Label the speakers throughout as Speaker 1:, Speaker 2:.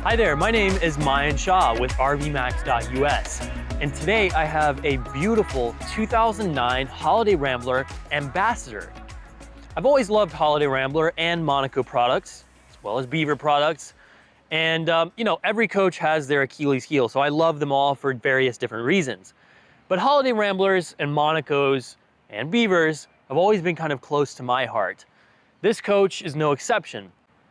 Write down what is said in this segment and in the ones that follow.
Speaker 1: Hi there, my name is Mayan Shah with RVMax.us, and today I have a beautiful 2009 Holiday Rambler Ambassador. I've always loved Holiday Rambler and Monaco products, as well as Beaver products, and you know, every coach has their Achilles heel, so I love them all for various different reasons. But Holiday Ramblers and Monacos and Beavers have always been kind of close to my heart. This coach is no exception.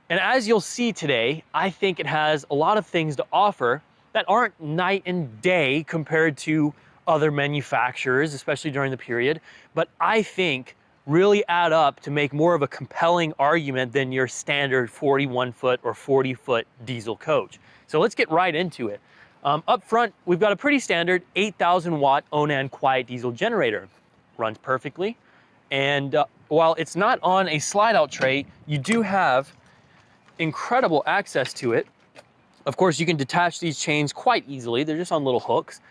Speaker 1: And as you'll see today, I think it has a lot of things to offer that aren't night and day compared to other manufacturers, especially during the period, but I think really add up to make more of a compelling argument than your standard 41-foot or 40-foot diesel coach. So let's get right into it. Up front, we've got a pretty standard 8,000 watt Onan quiet diesel generator. Runs perfectly. And while it's not on a slide out tray, you do have incredible access to it. Of course, you can detach these chains quite easily. They're just on little hooks,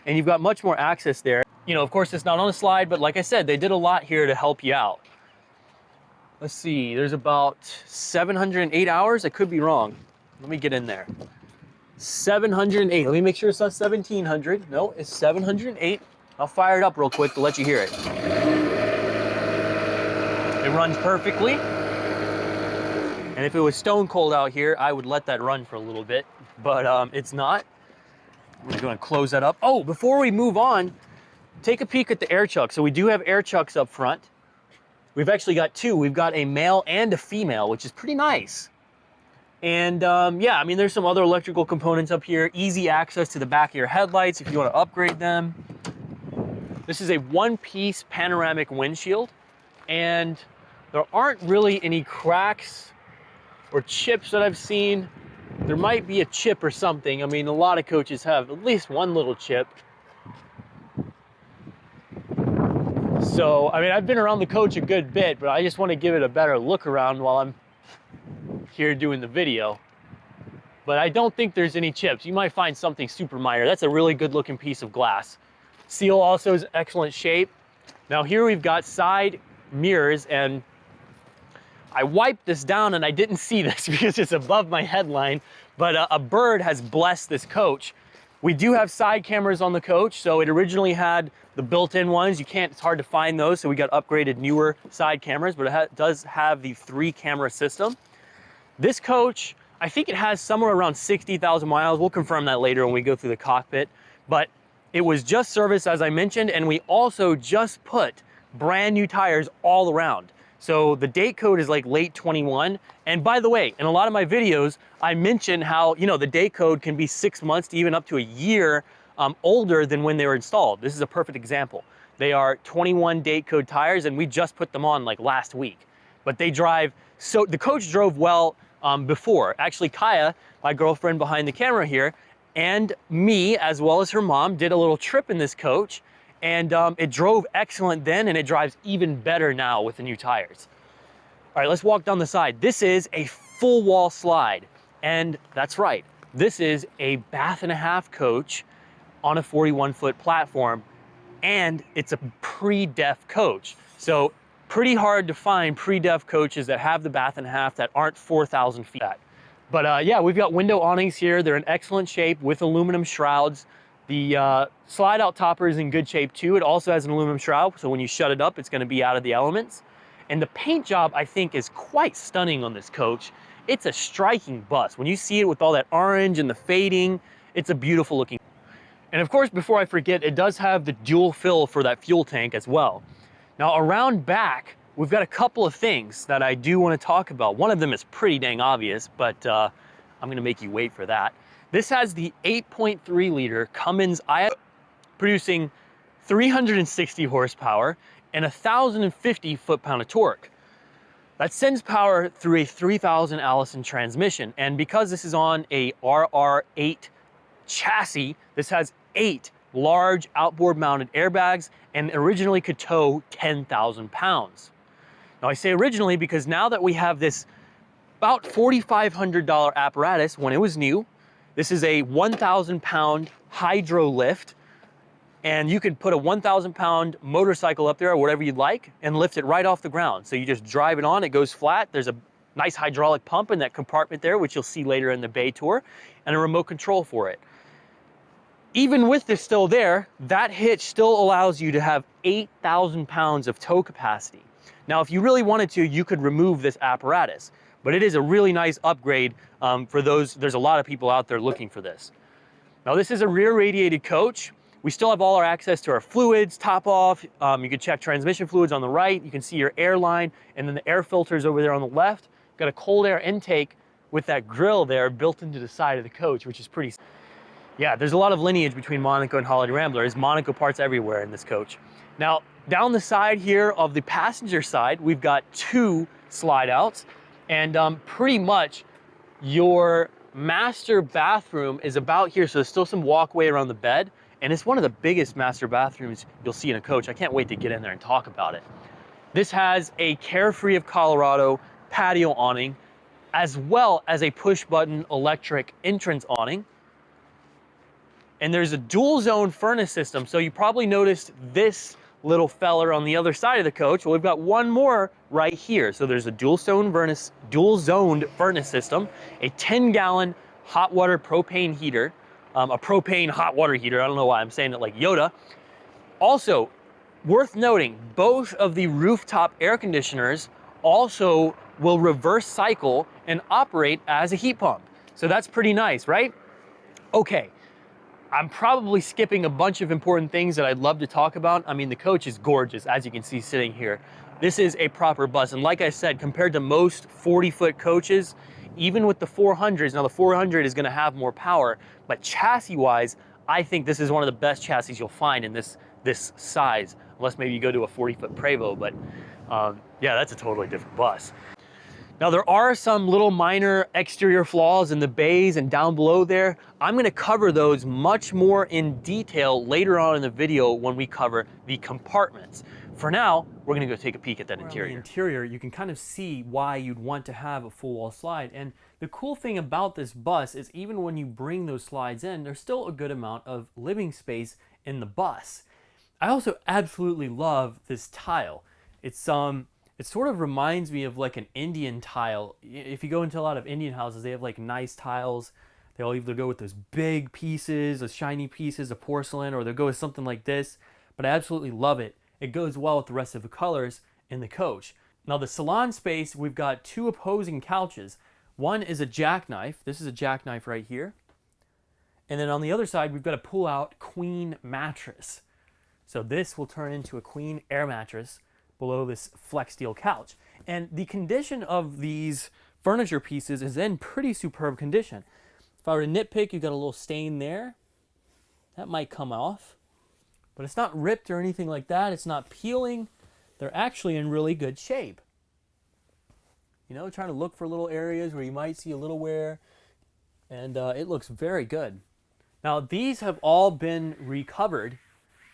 Speaker 1: and you've got much more access there. You know, of course, it's not on a slide, but like I said, they did a lot here to help you out. Let's see, there's about 708 hours. I could be wrong. Let me get in there. 708. Let me make sure it's not 1700. No, it's 708. I'll fire it up real quick to let you hear it. It runs perfectly. And if it was stone cold out here, I would let that run for a little bit, but it's not. We're gonna close that up. Oh, before we move on, take a peek at the air chuck. So we do have air chucks up front. We've actually got two. We've got a male and a female, which is pretty nice. And yeah, I mean, there's some other electrical components up here. Easy access to the back of your headlights if you wanna upgrade them. This is a one-piece panoramic windshield, and there aren't really any cracks or chips that I've seen. There might be a chip or something. I mean, a lot of coaches have at least one little chip. So, I mean, I've been around the coach a good bit, but I just want to give it a better look around while I'm here doing the video. But I don't think there's any chips. You might find something super minor. That's a really good looking piece of glass. Seal also is excellent shape. Now here we've got side mirrors, and I wiped this down and I didn't see this because it's above my headline, but a bird has blessed this coach. We do have side cameras on the coach, so it originally had the built-in ones. It's hard to find those, so we got upgraded newer side cameras, but it does have the 3-camera system. This coach, I think it has somewhere around 60,000 miles. We'll confirm that later when we go through the cockpit, but it was just serviced, as I mentioned, and we also just put brand new tires all around. So the date code is like late 21. And by the way, in a lot of my videos, I mention how, you know, the date code can be 6 months to even up to a year older than when they were installed. This is a perfect example. They are 21 date code tires, and we just put them on like last week. But they drive, so the coach drove well before. Actually, Kaya, my girlfriend behind the camera here, and me, as well as her mom, did a little trip in this coach. And it drove excellent then, and it drives even better now with the new tires. All right, let's walk down the side. This is a full wall slide, and that's right. This is a bath-and-a-half coach on a 41-foot platform, and it's a pre-def coach. So pretty hard to find pre-def coaches that have the bath-and-a-half that aren't 4,000 feet. But yeah, we've got window awnings here. They're in excellent shape with aluminum shrouds. The slide out topper is in good shape too. It also has an aluminum shroud, so when you shut it up, it's gonna be out of the elements. And the paint job, I think, is quite stunning on this coach. It's a striking bust. When you see it with all that orange and the fading, it's a beautiful looking. And of course, before I forget, it does have the dual fill for that fuel tank as well. Now around back, we've got a couple of things that I do wanna talk about. One of them is pretty dang obvious, but I'm gonna make you wait for that. This has the 8.3 liter Cummins i, producing 360 horsepower and 1,050 foot-pound of torque. That sends power through a 3,000 Allison transmission. And because this is on a RR8 chassis, this has 8 large outboard mounted airbags and originally could tow 10,000 pounds. Now I say originally because now that we have this about $4,500 apparatus when it was new, this is a 1,000 pound hydro lift, and you can put a 1,000 pound motorcycle up there or whatever you'd like and lift it right off the ground. So you just drive it on, it goes flat. There's a nice hydraulic pump in that compartment there, which you'll see later in the bay tour, and a remote control for it. Even with this still there, that hitch still allows you to have 8,000 pounds of tow capacity. Now, if you really wanted to, you could remove this apparatus, but it is a really nice upgrade for those. There's a lot of people out there looking for this. Now, this is a rear radiated coach. We still have all our access to our fluids, top off. You can check transmission fluids on the right. You can see your air line, and then the air filters over there on the left. Got a cold air intake with that grill there built into the side of the coach, which is pretty. Yeah, there's a lot of lineage between Monaco and Holiday Rambler. There's Monaco parts everywhere in this coach. Now, down the side here of the passenger side, we've got 2 slide outs, and pretty much your master bathroom is about here, so there's still some walkway around the bed, and it's one of the biggest master bathrooms you'll see in a coach. I can't wait to get in there and talk about it. This has a Carefree of Colorado patio awning, as well as a push-button electric entrance awning. And there's a dual zone furnace system. So you probably noticed this little feller on the other side of the coach. Well, we've got one more right here. So there's a dual zoned furnace system, a 10-gallon hot water propane heater, a propane hot water heater. I don't know why I'm saying it like Yoda. Also, worth noting, both of the rooftop air conditioners also will reverse cycle and operate as a heat pump. So that's pretty nice, right? Okay. I'm probably skipping a bunch of important things that I'd love to talk about. I mean, the coach is gorgeous, as you can see sitting here. This is a proper bus. And like I said, compared to most 40-foot coaches, even with the 400s, now the 400 is gonna have more power, but chassis-wise, I think this is one of the best chassis you'll find in this size, unless maybe you go to a 40-foot Prevost, but yeah, that's a totally different bus. Now, there are some little minor exterior flaws in the bays and down below there. I'm gonna cover those much more in detail later on in the video when we cover the compartments. For now, we're gonna go take a peek at that interior. The interior, you can kind of see why you'd want to have a full wall slide. And the cool thing about this bus is even when you bring those slides in, there's still a good amount of living space in the bus. I also absolutely love this tile. It sort of reminds me of like an Indian tile. If you go into a lot of Indian houses, they have like nice tiles. They'll either go with those big pieces, those shiny pieces of porcelain, or they'll go with something like this. But I absolutely love it. It goes well with the rest of the colors in the coach. Now, the salon space, we've got 2 opposing couches. One is a jackknife. This is a jackknife right here. And then on the other side, we've got a pull-out queen mattress. So this will turn into a queen air mattress below this flex steel couch. And the condition of these furniture pieces is in pretty superb condition. If I were to nitpick, you've got a little stain there. That might come off. But it's not ripped or anything like that. It's not peeling. They're actually in really good shape. You know, trying to look for little areas where you might see a little wear. And it looks very good. Now, these have all been recovered.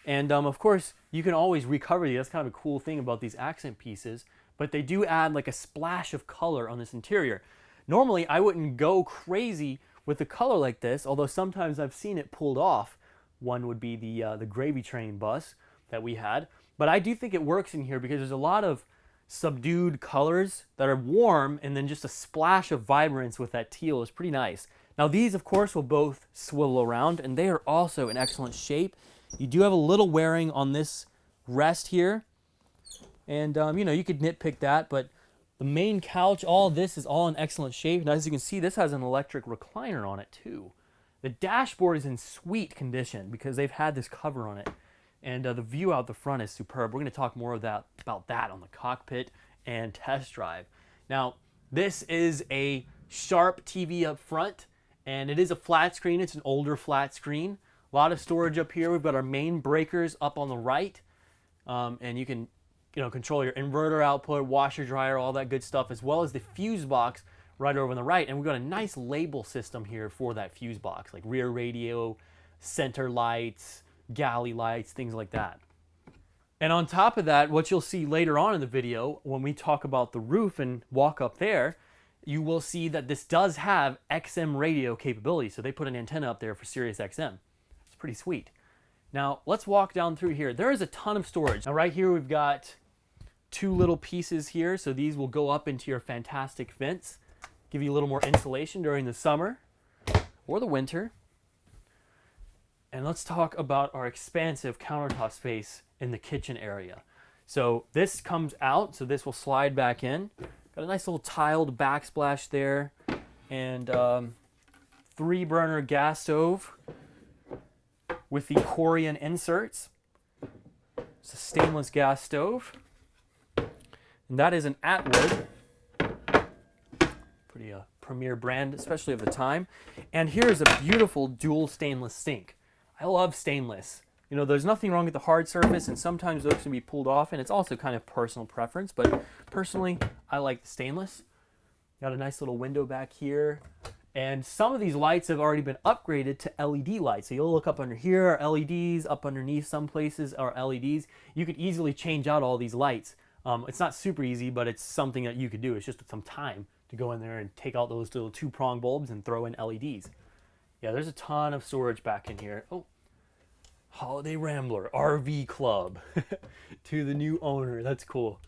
Speaker 1: And of course, you can always recover these. That's kind of a cool thing about these accent pieces. But they do add like a splash of color on this interior. Normally, I wouldn't go crazy with a color like this, although sometimes I've seen it pulled off. One would be the Gravy Train bus that we had. But I do think it works in here because there's a lot of subdued colors that are warm, and then just a splash of vibrance with that teal is pretty nice. Now, these, of course, will both swivel around, and they are also in excellent shape. You do have a little wearing on this rest here. And, you know, you could nitpick that, but the main couch, all this is all in excellent shape. And as you can see, this has an electric recliner on it, too. The dashboard is in sweet condition because they've had this cover on it. And the view out the front is superb. We're going to talk more about that on the cockpit and test drive. Now, this is a Sharp TV up front, and it is a flat screen. It's an older flat screen. A lot of storage up here. We've got our main breakers up on the right, and you can, control your inverter output, washer, dryer, all that good stuff, as well as the fuse box right over on the right. And we've got a nice label system here for that fuse box, like rear radio, center lights, galley lights, things like that. And on top of that, what you'll see later on in the video, when we talk about the roof and walk up there, you will see that this does have XM radio capability. So they put an antenna up there for Sirius XM. It's pretty sweet. Now, let's walk down through here. There is a ton of storage. Now, right here, we've got 2 little pieces here, so these will go up into your fantastic vents, give you a little more insulation during the summer or the winter. And let's talk about our expansive countertop space in the kitchen area. So this comes out, so this will slide back in. Got a nice little tiled backsplash there, and 3-burner gas stove with the Corian inserts. It's a stainless gas stove, and that is an Atwood. Pretty premier brand, especially of the time. And here's a beautiful dual stainless sink. I love stainless. You know, there's nothing wrong with the hard surface, and sometimes those can be pulled off, and it's also kind of personal preference, but personally, I like the stainless. Got a nice little window back here, and some of these lights have already been upgraded to LED lights. So you'll look up under here are LEDs, up underneath some places are LEDs. You could easily change out all these lights. It's not super easy, but it's something that you could do. It's just some time to go in there and take out those little 2-prong bulbs and throw in LEDs. Yeah, there's a ton of storage back in here. Oh, Holiday Rambler, RV Club to the new owner. That's cool.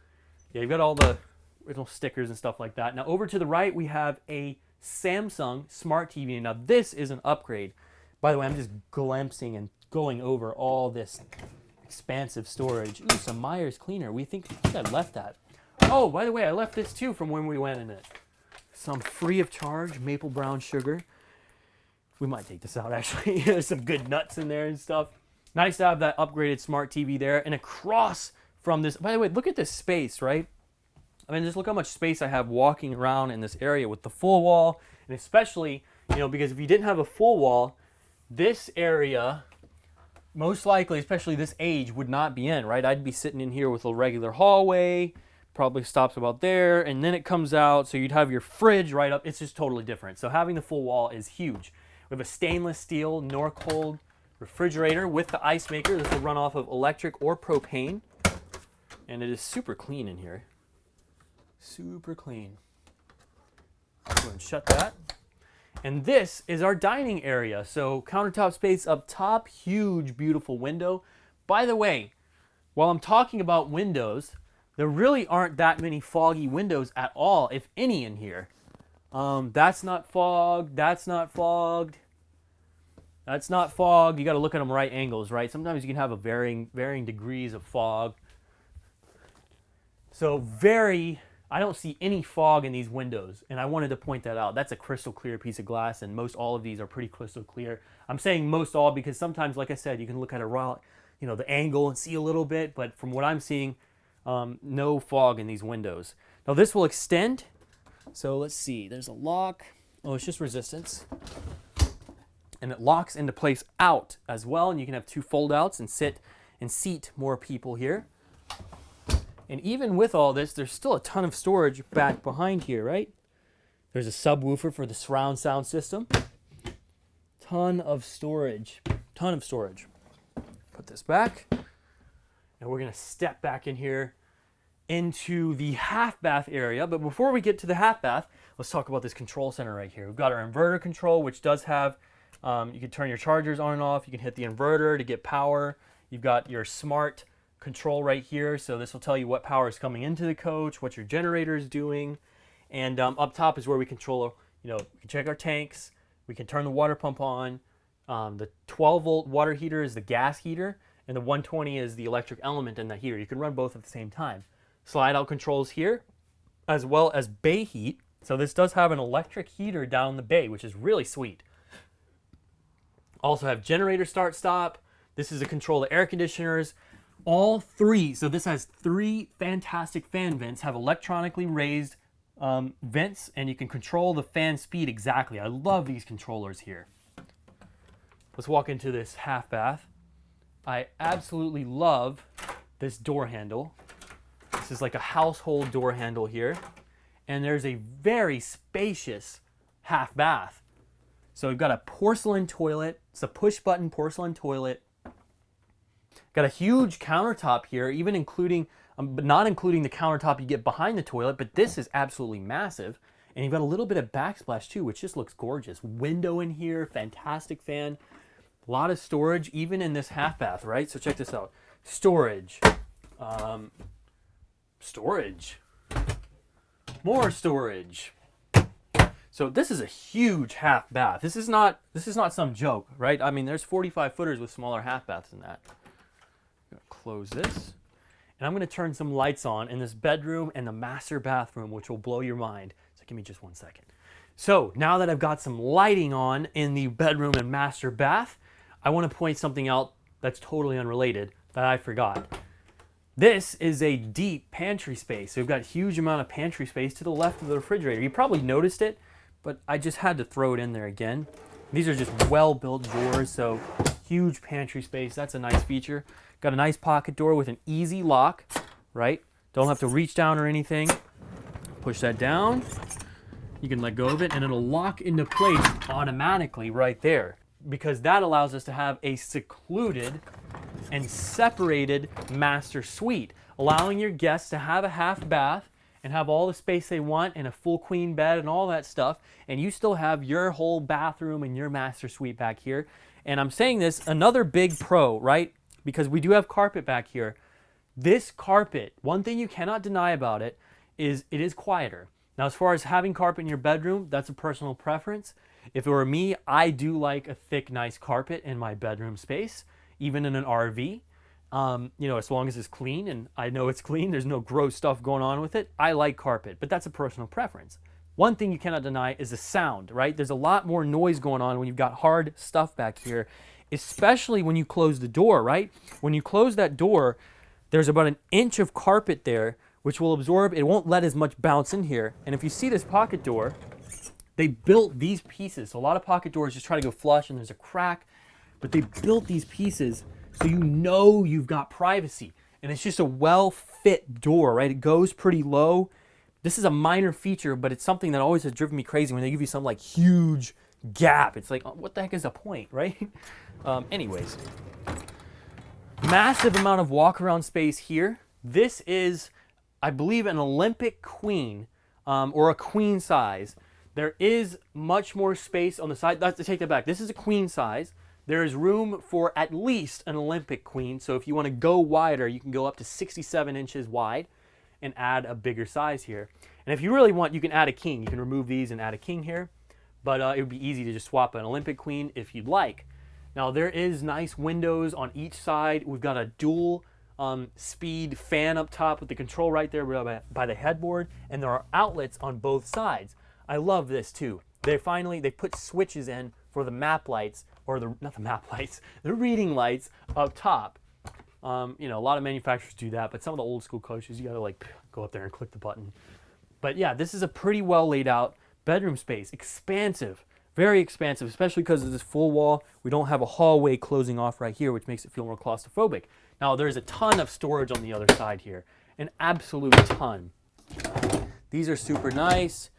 Speaker 1: Yeah, you've got all the original stickers and stuff like that. Now over to the right, we have a Samsung Smart TV. Now this is an upgrade. By the way, I'm just glimpsing and going over all this expansive storage. Ooh, some Myers cleaner. I think I left that. Oh, by the way, I left this too from when we went in it. Some free of charge maple brown sugar. We might take this out actually. There's some good nuts in there and stuff. Nice to have that upgraded smart TV there. And across from this, by the way, look at this space, right? I mean, just look how much space I have walking around in this area with the full wall. And especially, you know, because if you didn't have a full wall, this area, most likely, especially this age, would not be in, right? I'd be sitting in here with a regular hallway, probably stops about there, and then it comes out, so you'd have your fridge right up. It's just totally different. So having the full wall is huge. We have a stainless steel Norcold refrigerator with the ice maker. This will run off of electric or propane, and it is super clean in here. Super clean. Go ahead and shut that. And this is our dining area. So countertop space up top, huge, beautiful window. By the way, while I'm talking about windows, there really aren't that many foggy windows at all, if any, in here. That's not fogged, that's not fogged. That's not fogged. You got to look at them right angles, right? Sometimes you can have a varying degrees of fog. So I don't see any fog in these windows, and I wanted to point that out. That's a crystal clear piece of glass, and most all of these are pretty crystal clear. I'm saying most all because sometimes, like I said, you can look at a raw, you know, the angle and see a little bit, but from what I'm seeing, no fog in these windows. Now this will extend. So let's see, there's a lock. Oh, it's just resistance. And it locks into place out as well, and you can have 2 fold outs and sit and seat more people here. And even with all this, there's still a ton of storage back behind here, right? There's a subwoofer for the surround sound system. Ton of storage, ton of storage. Put this back, and we're gonna step back in here into the half bath area. But before we get to the half bath, let's talk about this control center right here. We've got our inverter control, which does have, you can turn your chargers on and off. You can hit the inverter to get power. You've got your smart control right here. So this will tell you what power is coming into the coach, what your generator is doing. And up top is where we control, you know, we can check our tanks. We can turn the water pump on. The 12-volt water heater is the gas heater, and the 120 is the electric element in the heater. You can run both at the same time. Slide out controls here, as well as bay heat. So this does have an electric heater down the bay, which is really sweet. Also have generator start stop. This is a control of air conditioners. All 3, so this has 3 fantastic fan vents, have electronically raised vents, and you can control the fan speed exactly. I love these controllers here. Let's walk into this half bath. I absolutely love this door handle. This is like a household door handle here. And there's a very spacious half bath. So we've got a porcelain toilet. It's a push button porcelain toilet. Got a huge countertop here, even including, but not including the countertop you get behind the toilet, but this is absolutely massive. And you've got a little bit of backsplash too, which just looks gorgeous. Window in here, fantastic fan. A lot of storage, even in this half bath, right? So check this out. Storage, storage. More storage. So this is a huge half bath. This is not some joke, right? I mean, there's 45 footers with smaller half baths than that. I'm gonna close this. And I'm gonna turn some lights on in this bedroom and the master bathroom, which will blow your mind. So give me just 1 second. So now that I've got some lighting on in the bedroom and master bath, I wanna point something out that's totally unrelated that I forgot. This is a deep pantry space. So we've got a huge amount of pantry space to the left of the refrigerator. You probably noticed it, but I just had to throw it in there again. These are just well-built drawers, so huge pantry space. That's a nice feature. Got a nice pocket door with an easy lock, right? Don't have to reach down or anything. Push that down. You can let go of it, and it'll lock into place automatically right there, because that allows us to have a secluded and separated master suite, allowing your guests to have a half bath and have all the space they want and a full queen bed and all that stuff, and you still have your whole bathroom and your master suite back here. And I'm saying this, another big pro, right? Because we do have carpet back here. This carpet, one thing you cannot deny about it is quieter. Now, as far as having carpet in your bedroom, that's a personal preference. If it were me, I do like a thick, nice carpet in my bedroom space, even in an RV. You know, as long as it's clean, and I know it's clean, there's no gross stuff going on with it. I like carpet, but that's a personal preference. One thing you cannot deny is the sound, right? There's a lot more noise going on when you've got hard stuff back here, especially when you close the door, right? When you close that door, there's about an inch of carpet there, which will absorb, it won't let as much bounce in here. And if you see this pocket door, they built these pieces. So a lot of pocket doors just try to go flush and there's a crack, but they built these pieces so you know you've got privacy. And it's just a well-fit door, right? It goes pretty low. This is a minor feature, but it's something that always has driven me crazy when they give you some like huge gap. It's like, oh, what the heck is the point, right? Anyways, massive amount of walk-around space here. This is, I believe, an Olympic queen or a queen size. There is much more space on the side. Let's take that back. This is a queen size. There is room for at least an Olympic queen. So if you want to go wider, you can go up to 67 inches wide and add a bigger size here. And if you really want, you can add a king. You can remove these and add a king here. But it would be easy to just swap an Olympic queen if you'd like. Now there is nice windows on each side. We've got a dual speed fan up top with the control right there by the headboard. And there are outlets on both sides. I love this too. They put switches in for the map lights, or not the map lights, the reading lights up top. You know, a lot of manufacturers do that, but some of the old school coaches, you gotta like go up there and click the button. But yeah, this is a pretty well laid out bedroom space. Expansive, very expansive, especially because of this full wall. We don't have a hallway closing off right here, which makes it feel more claustrophobic. Now there's a ton of storage on the other side here, an absolute ton. These are super nice,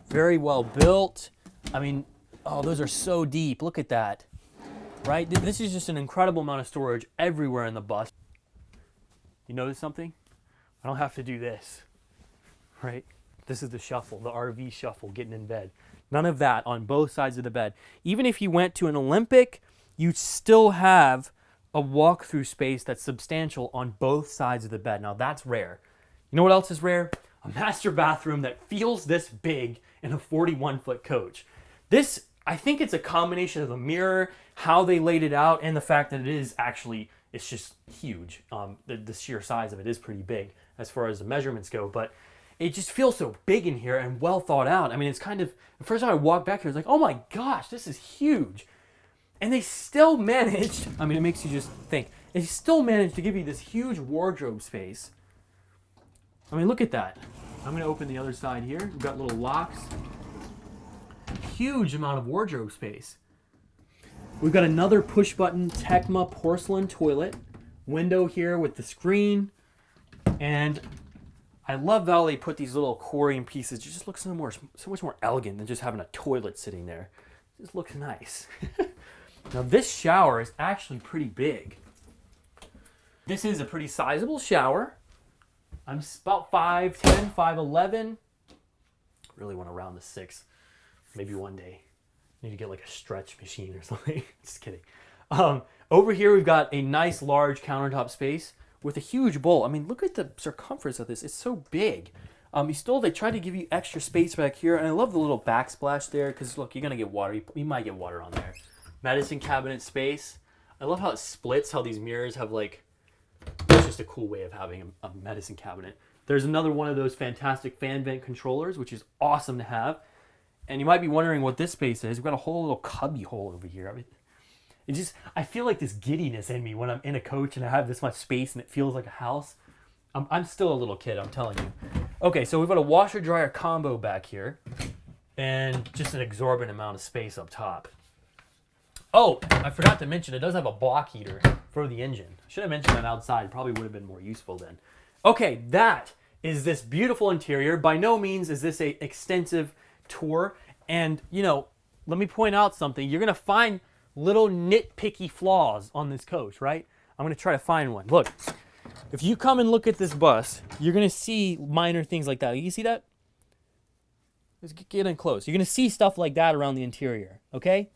Speaker 1: very well built. I mean, oh, those are so deep. Look at that, right? This is just an incredible amount of storage everywhere in the bus. You notice something? I don't have to do this, right? This is the shuffle, the RV shuffle, getting in bed. None of that on both sides of the bed. Even if you went to an Olympic, you still have a walk-through space that's substantial on both sides of the bed. Now that's rare. You know what else is rare? A master bathroom that feels this big in a 41-foot coach. This, I think it's a combination of the mirror, how they laid it out, and the fact that it is actually, it's just huge. The sheer size of it is pretty big as far as the measurements go, but it just feels so big in here and well thought out. I mean, it's kind of, the first time I walked back here, I was like, oh my gosh, this is huge. And they still managed, I mean, it makes you just think, they still managed to give you this huge wardrobe space. I mean, look at that. I'm gonna open the other side here. We've got little locks. Huge amount of wardrobe space. We've got another push button Tecma porcelain toilet. Window here with the screen. And I love how they put these little aquarium pieces. It just looks so much more elegant than just having a toilet sitting there. It just looks nice. Now this shower is actually pretty big. This is a pretty sizable shower. I'm about 5'10", 5'11". Really want to round to 6. Maybe one day. Need to get like a stretch machine or something. Just kidding. Over here we've got a nice large countertop space
Speaker 2: with a huge bowl. I mean, look at the circumference of this. It's so big. They tried to give you extra space back here, and I love the little backsplash there because look, you're gonna get water. You might get water on there. Medicine cabinet space. I love how it splits. How these mirrors have like. It's just a cool way of having a medicine cabinet. There's another one of those fantastic fan vent controllers, which is awesome to have. And you might be wondering what this space is. We've got a whole little cubby hole over here. I mean, I feel like this giddiness in me when I'm in a coach and I have this much space and it feels like a house. I'm still a little kid, I'm telling you. Okay, so we've got a washer dryer combo back here and just an exorbitant amount of space up top. Oh, I forgot to mention it does have a block heater for the engine. Should have mentioned that outside. Probably would have been more useful then. Okay, that is this beautiful interior. By no means is this a extensive tour. And, you know, let me point out something. You're going to find little nitpicky flaws on this coach, right? I'm going to try to find one. Look, if you come and look at this bus, you're going to see minor things like that. You see that? Let's get in close. You're going to see stuff like that around the interior, okay?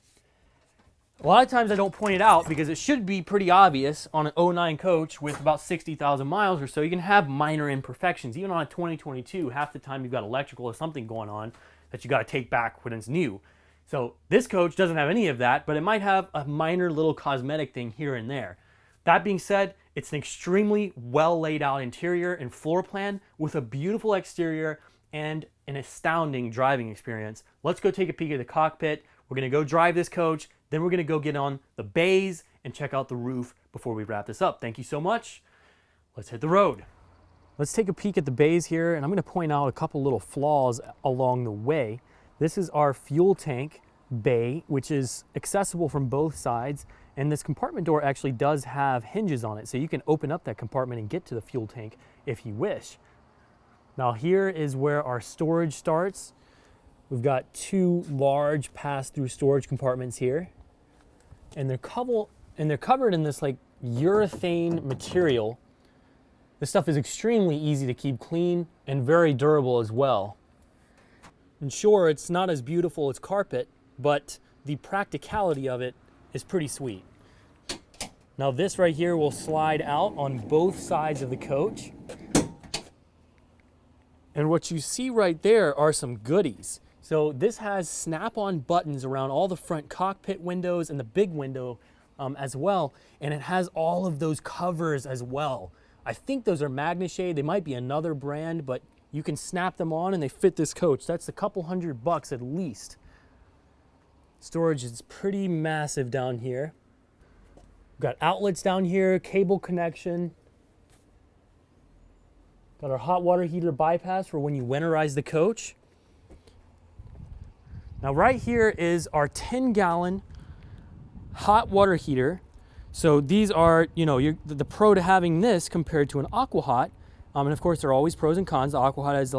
Speaker 2: A lot of times I don't point it out because it should be pretty obvious on an 09 coach with about 60,000 miles or so. You can have minor imperfections. Even on a 2022, half the time you've got electrical or something going on that you got to take back when it's new. So this coach doesn't have any of that, but it might have a minor little cosmetic thing here and there. That being said, it's an extremely well laid out interior and floor plan with a beautiful exterior and an astounding driving experience. Let's go take a peek at the cockpit. We're going to go drive this coach. Then we're going to go get on the bays and check out the roof before we wrap this up. Thank you so much. Let's hit the road. Let's take a peek at the bays here, and I'm going to point out a couple little flaws along the way. This is our fuel tank bay, which is accessible from both sides, and this compartment door actually does have hinges on it, so you can open up that compartment and get to the fuel tank if you wish. Now here is where our storage starts. We've got two large pass-through storage compartments here, and they're covered in this like urethane material. This stuff is extremely easy to keep clean and very durable as well. And sure, it's not as beautiful as carpet, but the practicality of it is pretty sweet. Now this right here will slide out on both sides of the coach. And what you see right there are some goodies. So this has snap-on buttons around all the front cockpit windows and the big window as well. And it has all of those covers as well. I think those are Magnashade. They might be another brand, but you can snap them on and they fit this coach. That's a couple $100 at least. Storage is pretty massive down here. We've got outlets down here, cable connection. Got our hot water heater bypass for when you winterize the coach. Now right here is our 10-gallon hot water heater. So these are, you know, the pro to having this compared to an AquaHot. And of course, there are always pros and cons. The AquaHot has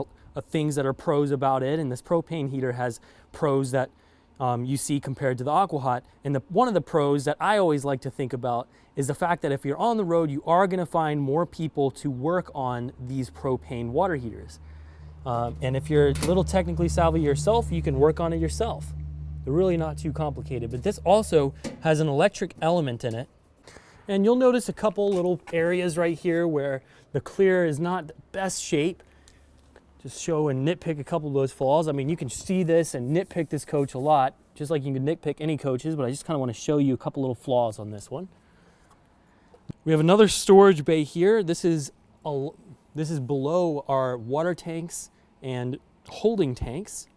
Speaker 2: things that are pros about it, and this propane heater has pros that you see compared to the AquaHot. And one of the pros that I always like to think about is the fact that if you're on the road, you are going to find more people to work on these propane water heaters. And if you're a little technically savvy yourself, you can work on it yourself. They're really not too complicated. But this also has an electric element in it. And you'll notice a couple little areas right here where the clear is not the best shape. Just show and nitpick a couple of those flaws. I mean, you can see this and nitpick this coach a lot, just like you can nitpick any coaches, but I just kind of want to show you a couple little flaws on this one. We have another storage bay here. This is below our water tanks and holding tanks.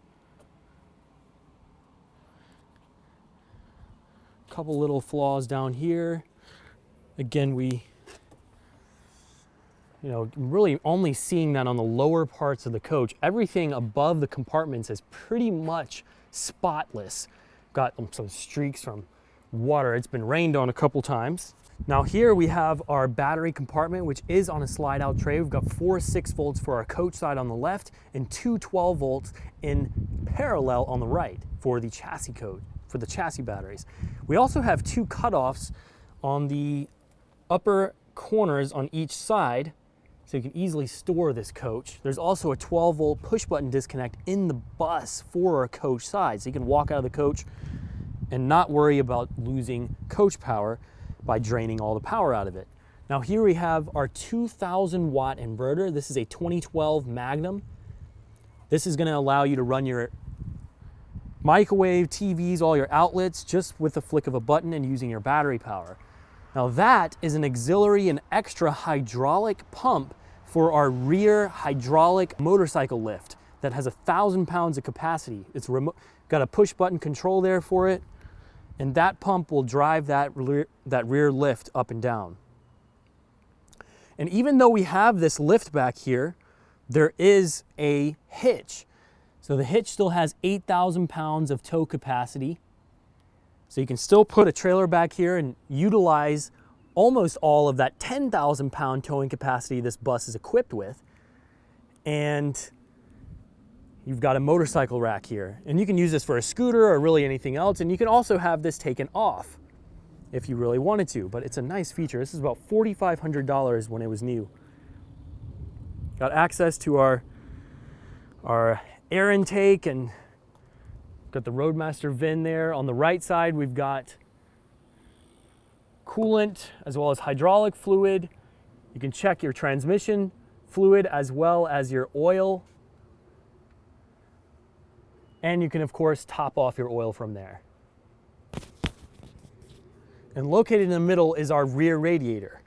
Speaker 2: A couple little flaws down here. Again, really only seeing that on the lower parts of the coach. Everything above the compartments is pretty much spotless. Got some streaks from water. It's been rained on a couple times. Now here we have our battery compartment, which is on a slide out tray. We've got 4 6 volts for our coach side on the left and 2 12 volts in parallel on the right for the chassis code, for the chassis batteries. We also have 2 cutoffs on the upper corners on each side, so you can easily store this coach. There's also a 12 volt push button disconnect in the bus for our coach side, so you can walk out of the coach and not worry about losing coach power by draining all the power out of it.
Speaker 1: Now here we have our 2,000 watt inverter. This is a 2012 Magnum. This is going to allow you to run your microwave, TVs, all your outlets just with the flick of a button and using your battery power. Now that is an auxiliary and extra hydraulic pump for our rear hydraulic motorcycle lift that has 1,000 pounds of capacity. It's got a push button control there for it, and that pump will drive that rear lift up and down. And even though we have this lift back here, there is a hitch. So the hitch still has 8,000 pounds of tow capacity. So you can still put a trailer back here and utilize almost all of that 10,000 pound towing capacity this bus is equipped with. And you've got a motorcycle rack here. And you can use this for a scooter or really anything else. And you can also have this taken off if you really wanted to, but it's a nice feature. This is about $4,500 when it was new. Got access to our air intake and got the Roadmaster VIN there. On the right side, we've got coolant as well as hydraulic fluid. You can check your transmission fluid as well as your oil. And you can, of course, top off your oil from there. And located in the middle is our rear radiator.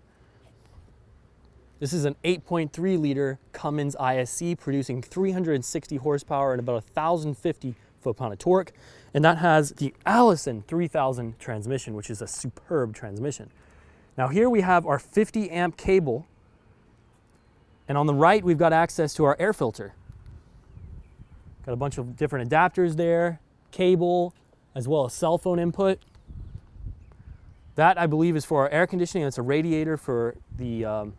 Speaker 1: This is an 8.3 liter Cummins ISC producing 360 horsepower and about 1,050 foot-pound of torque. And that has the Allison 3000 transmission, which is a superb transmission. Now here we have our 50 amp cable. And on the right, we've got access to our air filter. Got a bunch of different adapters there, cable, as well as cell phone input. That, I believe, is for our air conditioning. That's a radiator for the, or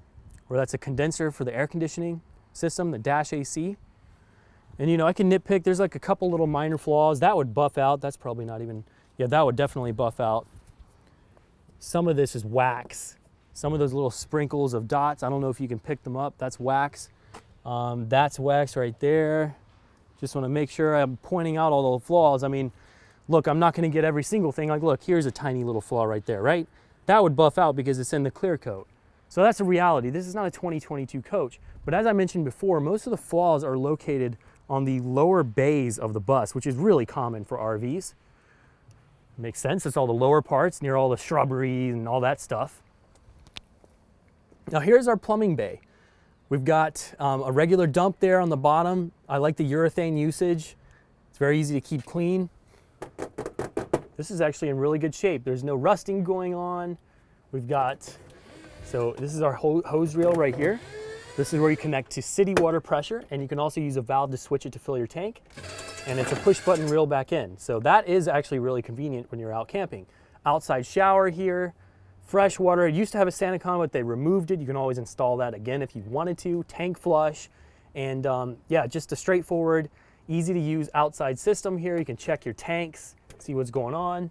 Speaker 1: that's a condenser for the air conditioning system, the dash AC. And you know, I can nitpick, there's like a couple little minor flaws. That would buff out, that's probably not even, yeah, that would definitely buff out. Some of this is wax. Some of those little sprinkles of dots, I don't know if you can pick them up, that's wax. That's wax right there. Just wanna make sure I'm pointing out all the flaws. I mean, look, I'm not gonna get every single thing. Like, look, here's a tiny little flaw right there, right? That would buff out because it's in the clear coat. So that's a reality. This is not a 2022 coach. But as I mentioned before, most of the flaws are located on the lower bays of the bus, which is really common for RVs. Makes sense, it's all the lower parts near all the shrubbery and all that stuff. Now here's our plumbing bay. We've got a regular dump there on the bottom. I like the urethane usage. It's very easy to keep clean. This is actually in really good shape. There's no rusting going on. We've got, so this is our hose reel right here. This is where you connect to city water pressure, and you can also use a valve to switch it to fill your tank. And it's a push button reel back in. So that is actually really convenient when you're out camping. Outside shower here, fresh water. It used to have a SaniCon, but they removed it. You can always install that again if you wanted to. Tank flush, and yeah, just a straightforward, easy to use outside system here. You can check your tanks, see what's going on.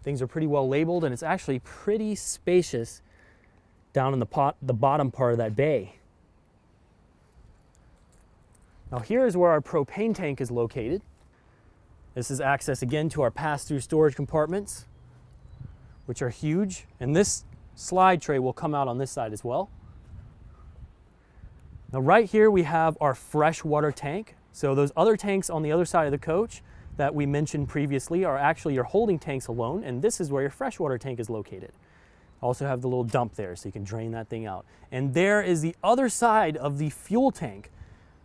Speaker 1: Things are pretty well labeled, and it's actually pretty spacious down in the bottom part of that bay. Now here's where our propane tank is located. This is access again to our pass-through storage compartments, which are huge. And this slide tray will come out on this side as well. Now right here we have our freshwater tank. So those other tanks on the other side of the coach that we mentioned previously are actually your holding tanks alone, and this is where your freshwater tank is located. Also have the little dump there so you can drain that thing out. And there is the other side of the fuel tank,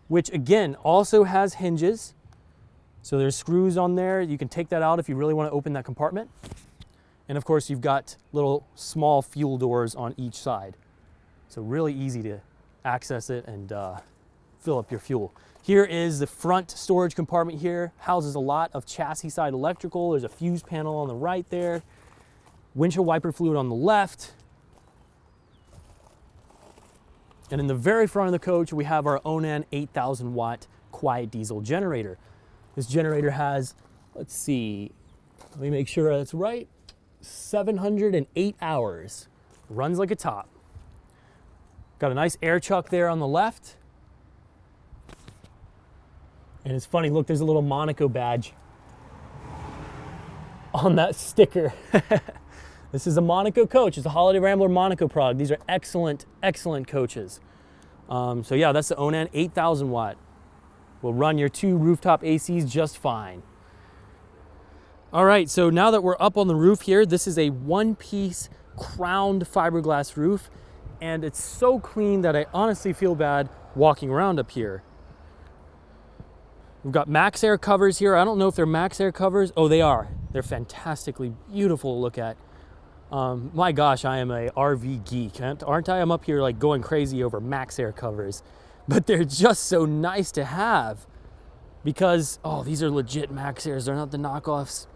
Speaker 1: which again also has hinges. So there's screws on there. You can take that out if you really want to open that compartment. And of course you've got little small fuel doors on each side. So really easy to access it and fill up your fuel. Here is the front storage compartment here. Houses a lot of chassis side electrical. There's a fuse panel on the right there. Windshield wiper fluid on the left. And in the very front of the coach, we have our Onan 8,000 watt quiet diesel generator. This generator has, let's see, let me make sure that's right, 708 hours. Runs like a top. Got a nice air chuck there on the left. And it's funny, look, there's a little Monaco badge on that sticker. This is a Monaco coach. It's a Holiday Rambler Monaco product. These are excellent, excellent coaches. So yeah, that's the Onan 8,000 watt. Will run your 2 rooftop ACs just fine. All right, so now that we're up on the roof here, this is a one-piece crowned fiberglass roof, and it's so clean that I honestly feel bad walking around up here. We've got Max Air covers here. I don't know if they're Max Air covers. Oh, they are. They're fantastically beautiful to look at. My gosh, I am a RV geek, aren't I? I'm up here like going crazy over Max Air covers, but they're just so nice to have because, oh, these are legit Max Airs. They're not the knockoffs.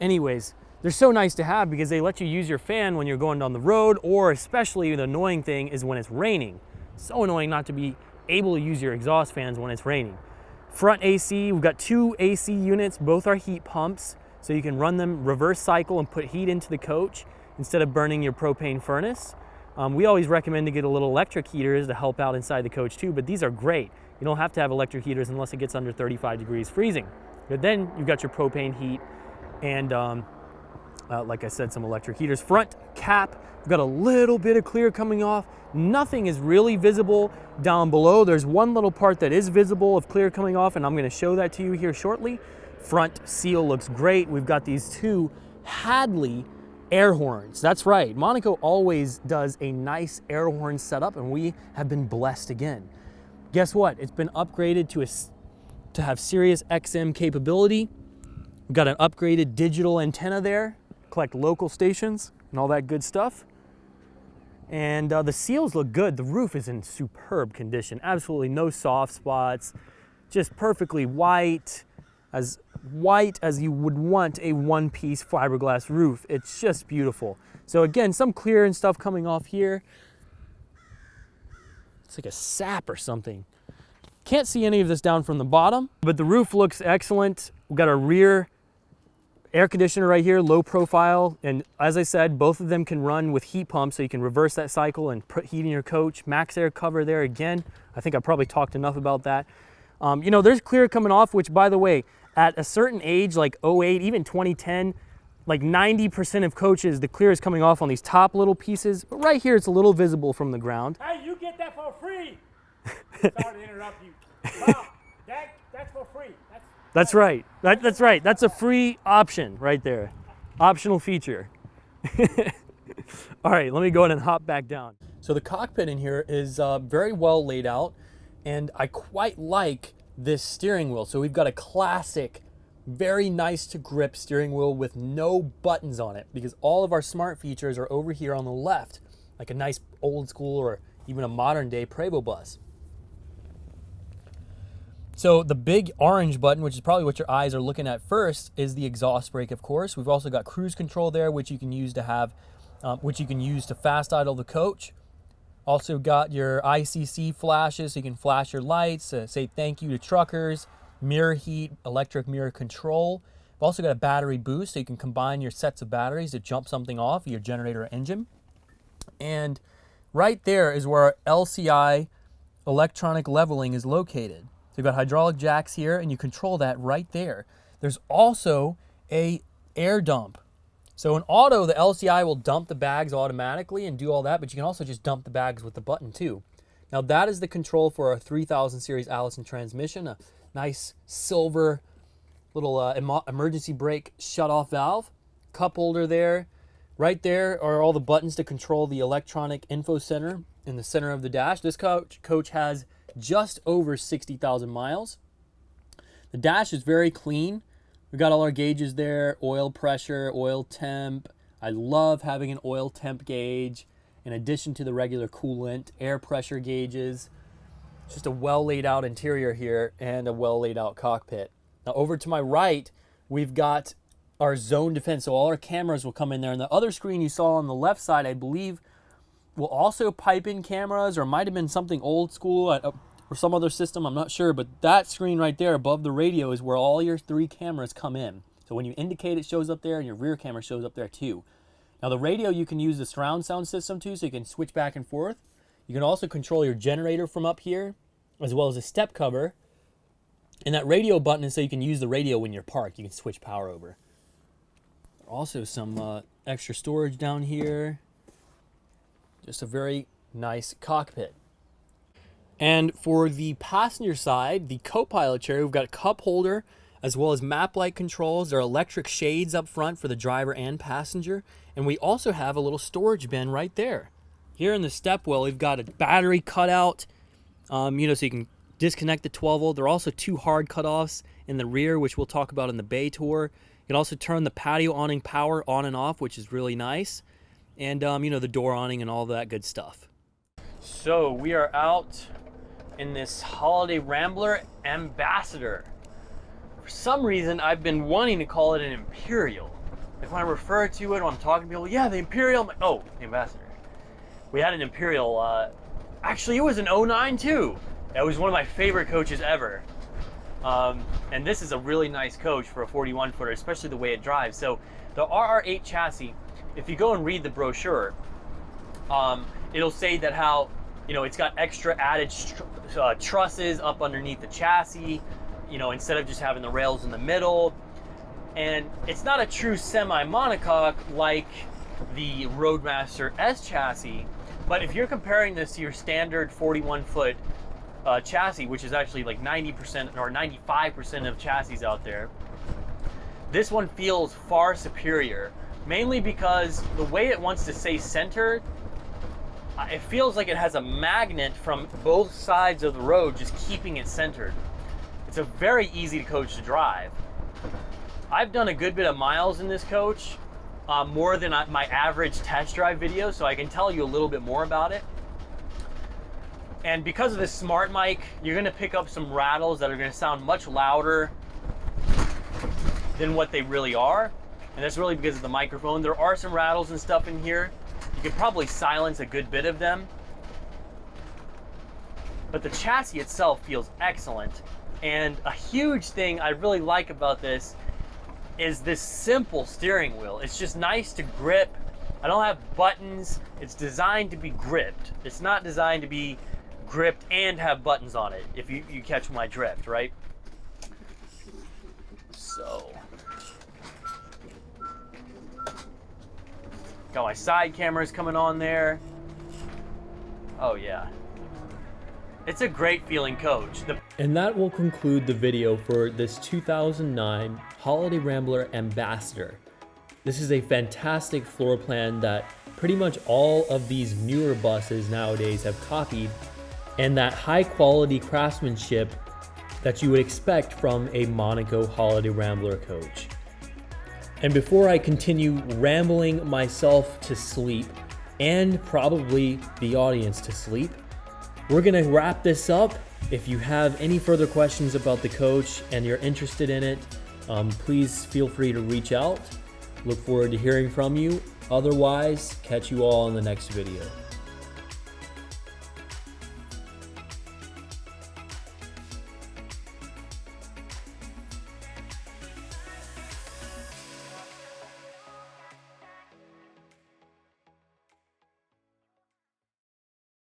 Speaker 1: Anyways, they're so nice to have because they let you use your fan when you're going down the road, or especially the annoying thing is when it's raining. So annoying not to be able to use your exhaust fans when it's raining. Front AC, we've got 2 AC units. Both are heat pumps, so you can run them reverse cycle and put heat into the coach instead of burning your propane furnace. We always recommend to get a little electric heaters to help out inside the coach too, but these are great. You don't have to have electric heaters unless it gets under 35 degrees freezing. But then you've got your propane heat and like I said, some electric heaters. Front cap, we've got a little bit of clear coming off. Nothing is really visible down below. There's one little part that is visible of clear coming off, and I'm gonna show that to you here shortly. Front seal looks great. We've got these 2 Hadley air horns. That's right, Monaco always does a nice air horn setup, and we have been blessed again. Guess what? It's been upgraded to have Sirius XM capability. We've got an upgraded digital antenna there, collect local stations and all that good stuff. And the seals look good. The roof is in superb condition. Absolutely no soft spots, just perfectly white as you would want a one-piece fiberglass roof. It's just beautiful. So again, some clear and stuff coming off here. It's like a sap or something. Can't see any of this down from the bottom, but the roof looks excellent. We've got a rear air conditioner right here, low profile, and as I said, both of them can run with heat pumps, so you can reverse that cycle and put heat in your coach. Max Air cover there again. I think I probably talked enough about that. You know, there's clear coming off, which by the way, at a certain age, like 08, even 2010, like 90% of coaches, the clear is coming off on these top little pieces, but right here it's a little visible from the ground.
Speaker 3: Hey, you get that for free. Sorry to interrupt you. Wow, that's for free.
Speaker 1: That's right. That's right. That's a free option right there. Optional feature. All right, let me go ahead and hop back down. So the cockpit in here is very well laid out, and I quite like this steering wheel. So we've got a classic, very nice to grip steering wheel with no buttons on it, because all of our smart features are over here on the left, like a nice old school or even a modern day Prevost bus. So the big orange button, which is probably what your eyes are looking at first, is the exhaust brake, of course. We've also got cruise control there, which you can use to have, to fast idle the coach. Also got your ICC flashes, so you can flash your lights, say thank you to truckers, mirror heat, electric mirror control. We've also got a battery boost, so you can combine your sets of batteries to jump something off your generator or engine. And right there is where our LCI electronic leveling is located. So you've got hydraulic jacks here, and you control that right there. There's also a air dump. So in auto, the LCI will dump the bags automatically and do all that, but you can also just dump the bags with the button too. Now that is the control for our 3000 series Allison transmission, a nice silver little emergency brake shut-off valve, cup holder there. Right there are all the buttons to control the electronic info center in the center of the dash. This coach has just over 60,000 miles. The dash is very clean. We've got all our gauges there, oil pressure, oil temp. I love having an oil temp gauge in addition to the regular coolant, air pressure gauges. Just a well laid out interior here and a well laid out cockpit. Now over to my right, we've got our zone defense. So all our cameras will come in there. And the other screen you saw on the left side, I believe, will also pipe in cameras, or it might have been something old school or some other system, I'm not sure, but that screen right there above the radio is where all your 3 cameras come in. So when you indicate, it shows up there, and your rear camera shows up there too. Now the radio, you can use the surround sound system too, so you can switch back and forth. You can also control your generator from up here, as well as a step cover. And that radio button is so you can use the radio when you're parked. You can switch power over. Also some
Speaker 2: extra storage down here. Just a very nice cockpit. And for the passenger side, the co-pilot chair, we've got a cup holder as well as map light controls. There are electric shades up front for the driver and passenger. And we also have a little storage bin right there. Here in the stepwell, we've got a battery cutout, so you can disconnect the 12 volt. There are also 2 hard cutoffs in the rear, which we'll talk about in the bay tour. You can also turn the patio awning power on and off, which is really nice. And, the door awning and all that good stuff. So we are out in this holiday Rambler Ambassador. For some reason, I've been wanting to call it an Imperial. Like when I refer to it, when I'm talking to people, yeah, the Imperial, I'm like, oh, the Ambassador. We had an Imperial, actually it was an 09 too. It was one of my favorite coaches ever. And this is a really nice coach for a 41 footer, especially the way it drives. So the RR8 chassis, if you go and read the brochure, it'll say that how, it's got extra added trusses up underneath the chassis, instead of just having the rails in the middle. And it's not a true semi-monocoque like the Roadmaster S chassis, but if you're comparing this to your standard 41 foot chassis, which is actually like 90% or 95% of chassis out there, this one feels far superior, mainly because the way it wants to stay centered, it feels like it has a magnet from both sides of the road just keeping it centered. It's a very easy coach to drive. I've done a good bit of miles in this coach, more than my average test drive video, so I can tell you a little bit more about it. And because of this smart mic, you're gonna pick up some rattles that are gonna sound much louder than what they really are. And that's really because of the microphone. There are some rattles and stuff in here. You could probably silence a good bit of them. But the chassis itself feels excellent. And a huge thing I really like about this is this simple steering wheel. It's just nice to grip. I don't have buttons. It's designed to be gripped. It's not designed to be gripped and have buttons on it, if you catch my drift, right? So, got my side cameras coming on there. Oh yeah. It's a great feeling coach. And that will conclude the video for this 2009 Holiday Rambler Ambassador. This is a fantastic floor plan that pretty much all of these newer buses nowadays have copied, and that high quality craftsmanship that you would expect from a Monaco Holiday Rambler coach. And before I continue rambling myself to sleep, and probably the audience to sleep, we're gonna wrap this up. If you have any further questions about the coach and you're interested in it, please feel free to reach out. Look forward to hearing from you. Otherwise, catch you all in the next video.